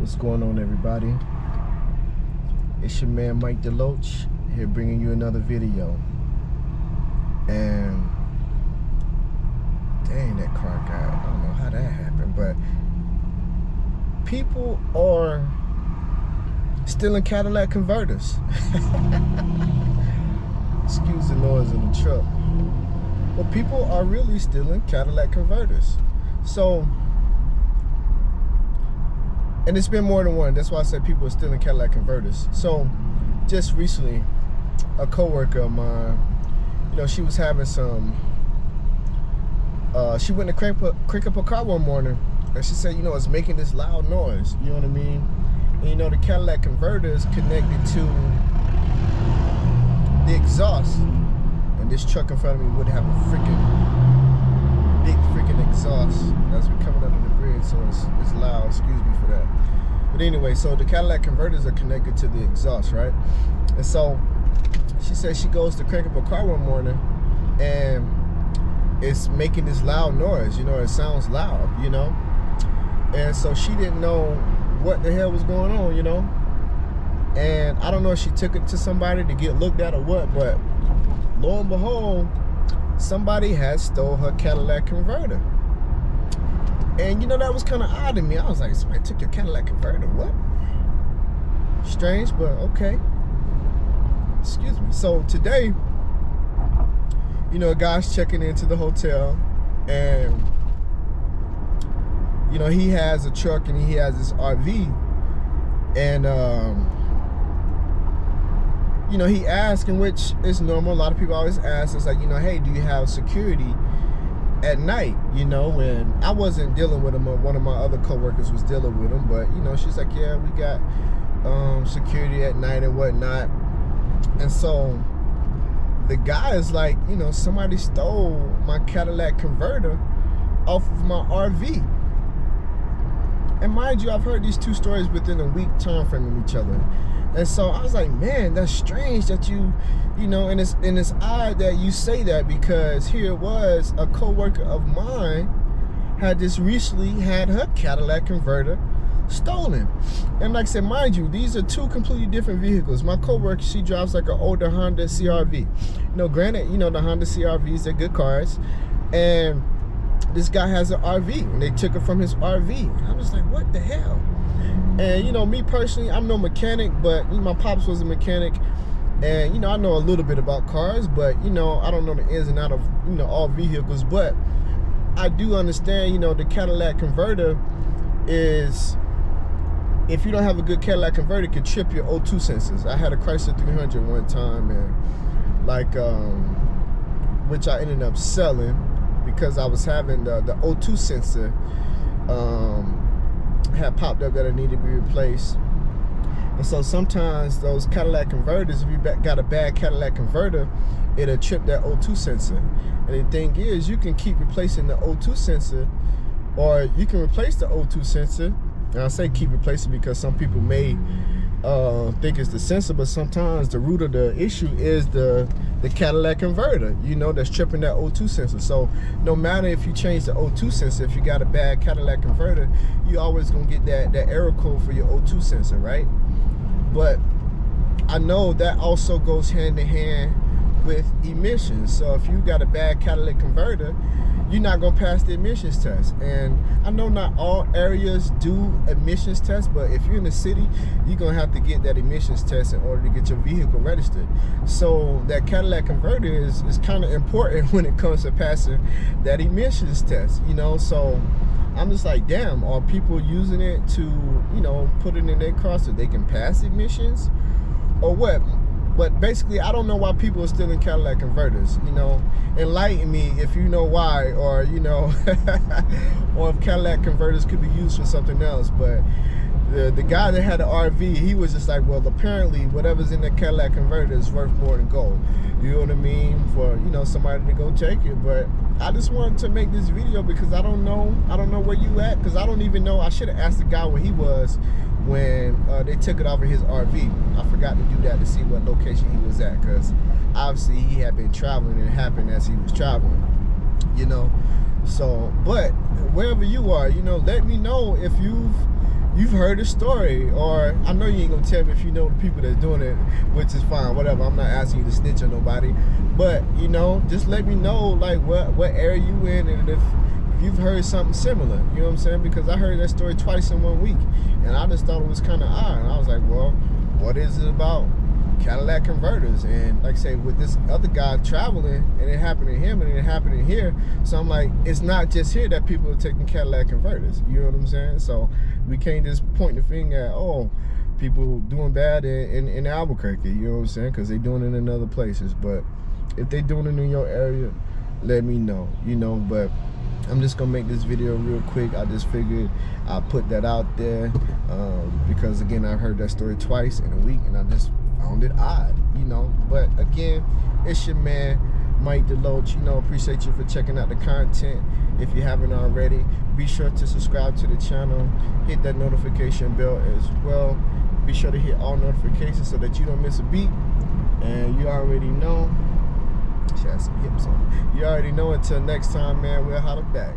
What's going on, everybody? It's your man Mike DeLoach here, bringing you another video. And dang, that car guy, I don't know how that happened, but people are stealing Catalytic Converters. Excuse the noise in the truck. But people are really stealing Catalytic Converters. So, and it's been more than one. That's why I said people are stealing Catalytic Converters. So, just recently, a coworker of mine, she was having some, she went to crank up her car one morning, and she said, it's making this loud noise, you know what I mean? And the Catalytic converter is connected to the exhaust. And this truck in front of me would have a big freaking exhaust as we're coming under the bridge, so it's loud, excuse me for that. But anyway, so the Catalytic converters are connected to the exhaust, right? And so she said she goes to crank up her car one morning and it's making this loud noise, it sounds loud, And so she didn't know what the hell was going on, And I don't know if she took it to somebody to get looked at or what, but lo and behold, somebody had stole her Catalytic converter. And that was kind of odd to me. I was like, somebody took your Catalytic converter? What? Strange, but okay. Excuse me. So today, a guy's checking into the hotel, and he has a truck and he has this RV, and he asked, in which is normal. A lot of people always ask, it's like, hey, do you have security at night? When I wasn't dealing with him, one of my other coworkers was dealing with him, but she's like, yeah, we got security at night and whatnot. And so the guy is like, somebody stole my Catalytic converter off of my RV. And mind you, I've heard these two stories within a week time frame of each other. And so I was like, man, that's strange that and it's odd that you say that, because here it was, a coworker of mine had just recently had her Catalytic converter stolen. And like I said, mind you, these are two completely different vehicles. My coworker, she drives like an older Honda CRV. Granted, the Honda CRVs, they're good cars. And this guy has an RV, and they took it from his RV. And I was like, what the hell? And me personally, I'm no mechanic, but my pops was a mechanic, and I know a little bit about cars, but I don't know the ins and outs of all vehicles. But I do understand, the Catalytic converter is, if you don't have a good Catalytic converter, it can trip your O2 sensors. I had a Chrysler 300 one time, and which I ended up selling because I was having the O2 sensor had popped up that it needed to be replaced. And so sometimes those Catalytic converters, if you got a bad Catalytic converter, it'll trip that O2 sensor. And the thing is, you can keep replacing the O2 sensor, or you can replace the O2 sensor. And I say keep replacing because some people may think it's the sensor, but sometimes the root of the issue is the Catalytic converter, that's tripping that O2 sensor. So no matter if you change the O2 sensor, if you got a bad Catalytic converter, you always gonna get that error code for your O2 sensor, right? But I know that also goes hand in hand with emissions. So if you got a bad Catalytic converter, you're not gonna pass the emissions test. And I know not all areas do emissions tests, but if you're in the city, you're gonna have to get that emissions test in order to get your vehicle registered. So that Catalytic converter is kind of important when it comes to passing that emissions test, So I'm just like, damn, are people using it to, put it in their car so they can pass emissions, or what? But basically, I don't know why people are stealing Catalytic converters, Enlighten me if you know why, or, or if Catalytic converters could be used for something else. But the guy that had the RV, he was just like, well, apparently whatever's in the Catalytic converter is worth more than gold. You know what I mean? For, somebody to go take it. But I just wanted to make this video because I don't know where you at, because I don't even know. I should have asked the guy where he was when they took it off of his RV. I forgot to do that to see what location he was at, because obviously he had been traveling and it happened as he was traveling, So, but wherever you are, let me know if you've you've heard the story, or I know you ain't gonna tell me if you know the people that's doing it, which is fine, whatever. I'm not asking you to snitch on nobody, but you know, just let me know like what area you in, and if you've heard something similar, you know what I'm saying? Because I heard that story twice in 1 week, and I just thought it was kind of odd, and I was like, well, what is it about Cadillac converters? And like I say, with this other guy traveling, and it happened to him and it happened here, so I'm like, it's not just here that people are taking Cadillac converters, you know what I'm saying? So we can't just point the finger at, oh, people doing bad in Albuquerque, you know what I'm saying, because they doing it in other places. But if they doing it in your area, let me know, you know. But I'm just gonna make this video real quick. I just figured I'll put that out there because again, I heard that story twice in a week, and I just found it odd, you know. But again, it's your man Mike Deloach. You know, appreciate you for checking out the content. If you haven't already, be sure to subscribe to the channel, hit that notification bell as well. Be sure to hit all notifications so that you don't miss a beat. And you already know, she has some hips on. You already know. Until next time, man, we'll holler back.